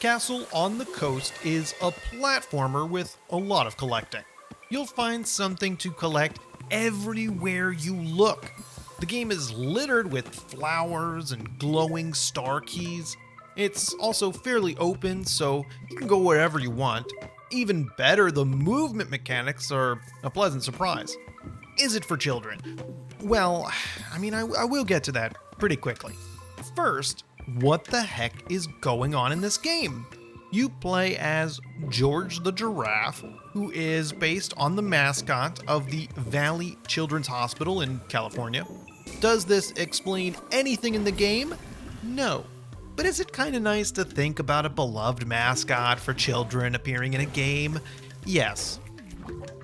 Castle on the Coast is a platformer with a lot of collecting. You'll find something to collect everywhere you look. The game is littered with flowers and glowing star keys. It's also fairly open, so you can go wherever you want. Even better, the movement mechanics are a pleasant surprise. Is it for children? Well, I will get to that pretty quickly. First, what the heck is going on in this game? You play as George the Giraffe, who is based on the mascot of the Valley Children's Hospital in California. Does this explain anything in the game? No. But is it kind of nice to think about a beloved mascot for children appearing in a game? Yes.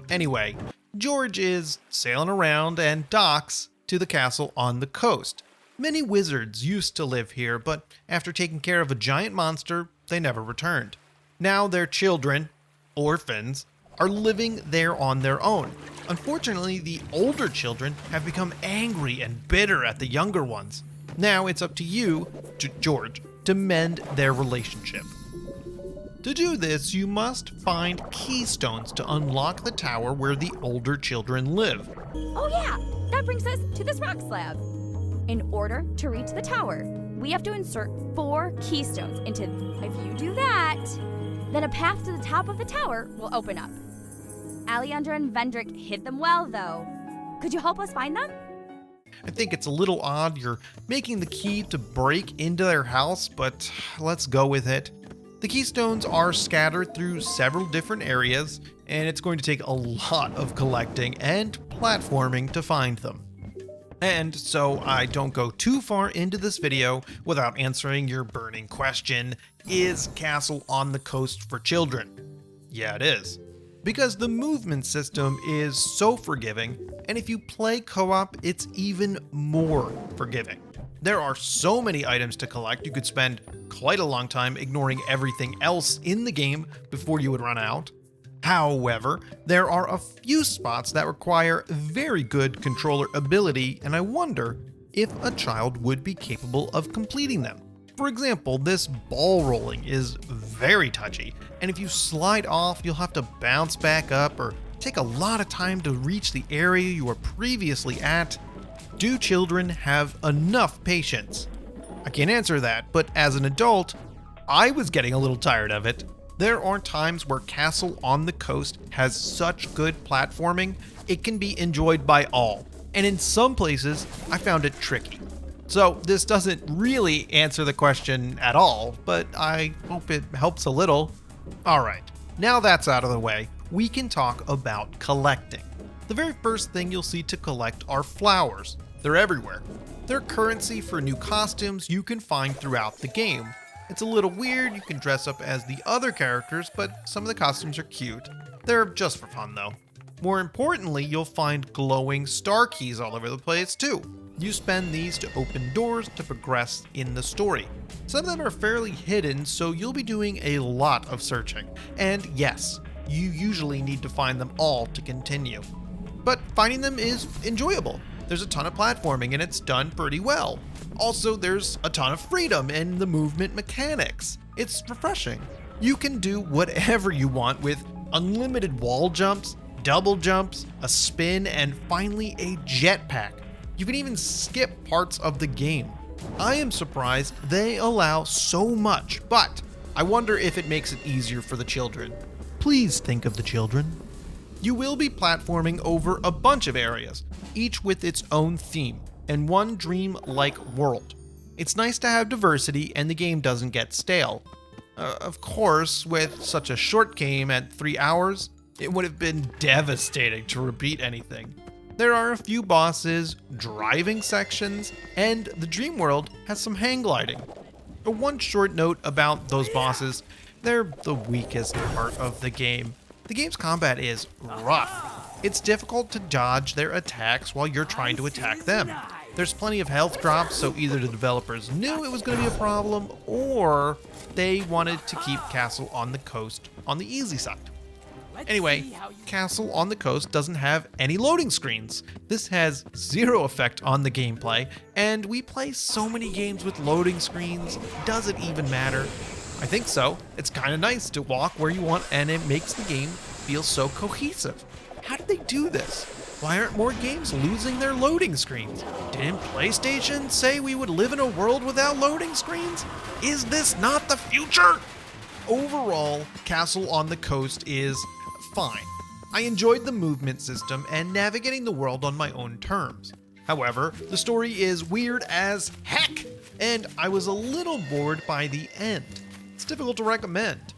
Anyway, George is sailing around and docks to the castle on the coast. Many wizards used to live here, but after taking care of a giant monster, they never returned. Now their children, orphans, are living there on their own. Unfortunately, the older children have become angry and bitter at the younger ones. Now it's up to you, George, to mend their relationship. To do this, you must find keystones to unlock the tower where the older children live. Oh yeah, that brings us to this rock slab. In order to reach the tower, we have to insert 4 keystones into. If you do that, then a path to the top of the tower will open up. Aleandra and Vendrick hid them well, though. Could you help us find them? I think it's a little odd you're making the key to break into their house, but let's go with it. The keystones are scattered through several different areas, and it's going to take a lot of collecting and platforming to find them. And so I don't go too far into this video without answering your burning question, is Castle on the Coast for children? Yeah, it is. Because the movement system is so forgiving, and if you play co-op, it's even more forgiving. There are so many items to collect, you could spend quite a long time ignoring everything else in the game before you would run out. However, there are a few spots that require very good controller ability, and I wonder if a child would be capable of completing them. For example, this ball rolling is very touchy, and if you slide off, you'll have to bounce back up or take a lot of time to reach the area you were previously at. Do children have enough patience? I can't answer that, but as an adult, I was getting a little tired of it. There are times where Castle on the Coast has such good platforming, it can be enjoyed by all. And in some places, I found it tricky. So this doesn't really answer the question at all, but I hope it helps a little. Alright, now that's out of the way, we can talk about collecting. The very first thing you'll see to collect are flowers. They're everywhere. They're currency for new costumes you can find throughout the game. It's a little weird, you can dress up as the other characters, but some of the costumes are cute. They're just for fun though. More importantly, you'll find glowing star keys all over the place too. You spend these to open doors to progress in the story. Some of them are fairly hidden, so you'll be doing a lot of searching. And yes, you usually need to find them all to continue. But finding them is enjoyable. There's a ton of platforming and it's done pretty well. Also, there's a ton of freedom in the movement mechanics. It's refreshing. You can do whatever you want with unlimited wall jumps, double jumps, a spin, and finally a jetpack. You can even skip parts of the game. I am surprised they allow so much, but I wonder if it makes it easier for the children. Please think of the children. You will be platforming over a bunch of areas, each with its own theme and one dream-like world. It's nice to have diversity and the game doesn't get stale. Of course, with such a short game at 3 hours, it would have been devastating to repeat anything. There are a few bosses, driving sections, and the dream world has some hang gliding. But one short note about those bosses, they're the weakest part of the game. The game's combat is rough. It's difficult to dodge their attacks while you're trying to attack them. There's plenty of health drops, so either the developers knew it was going to be a problem, or they wanted to keep Castle on the Coast on the easy side. Anyway, Castle on the Coast doesn't have any loading screens. This has zero effect on the gameplay, and we play so many games with loading screens, does it even matter? I think so. It's kind of nice to walk where you want, and it makes the game feel so cohesive. How did they do this? Why aren't more games losing their loading screens? Didn't PlayStation say we would live in a world without loading screens? Is this not the future? Overall, Castle on the Coast is fine. I enjoyed the movement system and navigating the world on my own terms. However, the story is weird as heck, and I was a little bored by the end. It's difficult to recommend.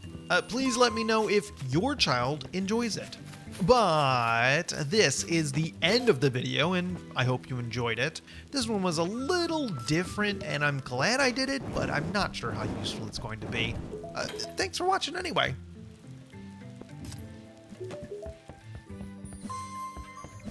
Please let me know if your child enjoys it. But this is the end of the video, and I hope you enjoyed it. This one was a little different, and I'm glad I did it, but I'm not sure how useful it's going to be. Thanks for watching anyway.